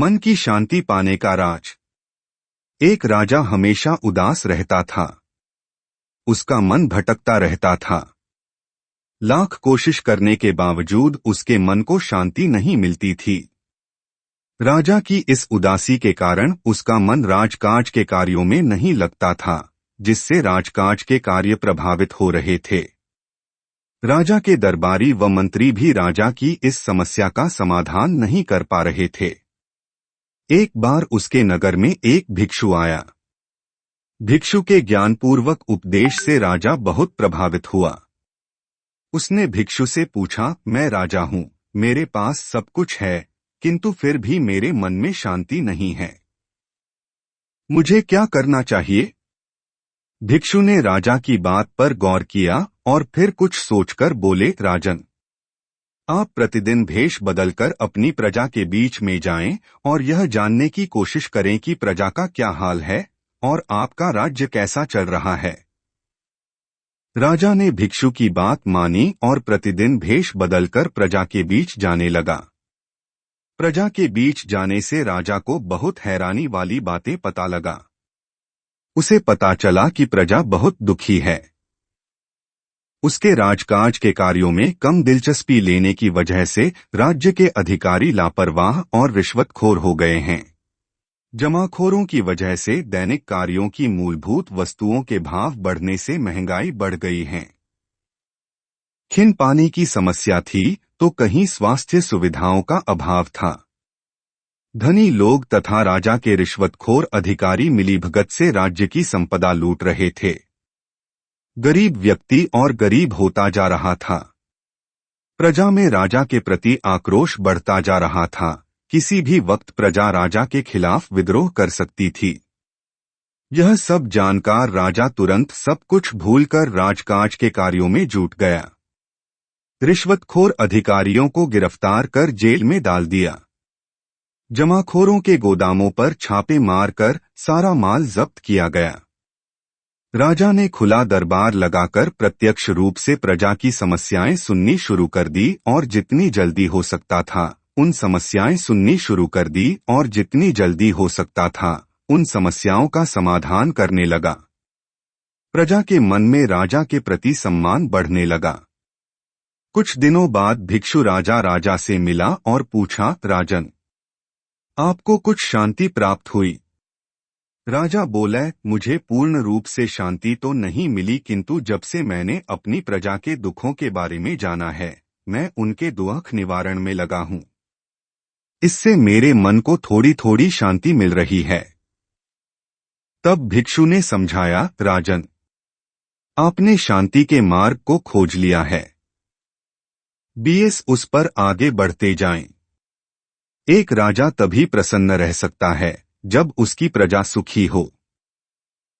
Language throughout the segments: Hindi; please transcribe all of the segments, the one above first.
मन की शांति पाने का राज। एक राजा हमेशा उदास रहता था। उसका मन भटकता रहता था। लाख कोशिश करने के बावजूद उसके मन को शांति नहीं मिलती थी। राजा की इस उदासी के कारण उसका मन राजकाज के कार्यों में नहीं लगता था, जिससे राजकाज के कार्य प्रभावित हो रहे थे। राजा के दरबारी व मंत्री भी राजा की इस समस्या का समाधान नहीं कर पा रहे थे। एक बार उसके नगर में एक भिक्षु आया। भिक्षु के ज्ञानपूर्वक उपदेश से राजा बहुत प्रभावित हुआ। उसने भिक्षु से पूछा, मैं राजा हूँ, मेरे पास सब कुछ है, किंतु फिर भी मेरे मन में शांति नहीं है। मुझे क्या करना चाहिए? भिक्षु ने राजा की बात पर गौर किया और फिर कुछ सोचकर बोले, राजन, आप प्रतिदिन भेष बदलकर अपनी प्रजा के बीच में जाएं और यह जानने की कोशिश करें कि प्रजा का क्या हाल है और आपका राज्य कैसा चल रहा है। राजा ने भिक्षु की बात मानी और प्रतिदिन भेष बदलकर प्रजा के बीच जाने लगा। प्रजा के बीच जाने से राजा को बहुत हैरानी वाली बातें पता लगा। उसे पता चला कि प्रजा बहुत दुखी है। उसके राजकाज के कार्यों में कम दिलचस्पी लेने की वजह से राज्य के अधिकारी लापरवाह और रिश्वतखोर हो गए हैं। जमाखोरों की वजह से दैनिक कार्यों की मूलभूत वस्तुओं के भाव बढ़ने से महंगाई बढ़ गई है। खिन पानी की समस्या थी तो कहीं स्वास्थ्य सुविधाओं का अभाव था। धनी लोग तथा राजा के रिश्वतखोर अधिकारी मिलीभगत से राज्य की संपदा लूट रहे थे। गरीब व्यक्ति और गरीब होता जा रहा था। प्रजा में राजा के प्रति आक्रोश बढ़ता जा रहा था। किसी भी वक्त प्रजा राजा के खिलाफ विद्रोह कर सकती थी। यह सब जानकार राजा तुरंत सब कुछ भूलकर राजकाज के कार्यों में जुट गया। रिश्वतखोर अधिकारियों को गिरफ्तार कर जेल में डाल दिया। जमाखोरों के गोदामों पर छापे मारकर सारा माल जब्त किया गया। राजा ने खुला दरबार लगाकर प्रत्यक्ष रूप से प्रजा की समस्याएं सुननी शुरू कर दी और जितनी जल्दी हो सकता था उन समस्याएं सुननी शुरू कर दी और जितनी जल्दी हो सकता था उन समस्याओं का समाधान करने लगा। प्रजा के मन में राजा के प्रति सम्मान बढ़ने लगा। कुछ दिनों बाद भिक्षु राजा से मिला और पूछा, राजन, आपको कुछ शांति प्राप्त हुई? राजा बोला, मुझे पूर्ण रूप से शांति तो नहीं मिली, किंतु जब से मैंने अपनी प्रजा के दुखों के बारे में जाना है, मैं उनके दुख निवारण में लगा हूँ। इससे मेरे मन को थोड़ी थोड़ी शांति मिल रही है। तब भिक्षु ने समझाया, राजन, आपने शांति के मार्ग को खोज लिया है। उस पर आगे बढ़ते जाएं। एक राजा तभी प्रसन्न रह सकता है जब उसकी प्रजा सुखी हो।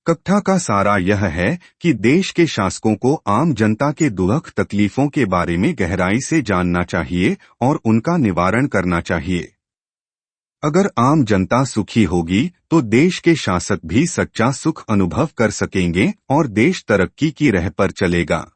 कथा का सारा यह है कि देश के शासकों को आम जनता के दुख तकलीफों के बारे में गहराई से जानना चाहिए और उनका निवारण करना चाहिए। अगर आम जनता सुखी होगी तो देश के शासक भी सच्चा सुख अनुभव कर सकेंगे और देश तरक्की की राह पर चलेगा।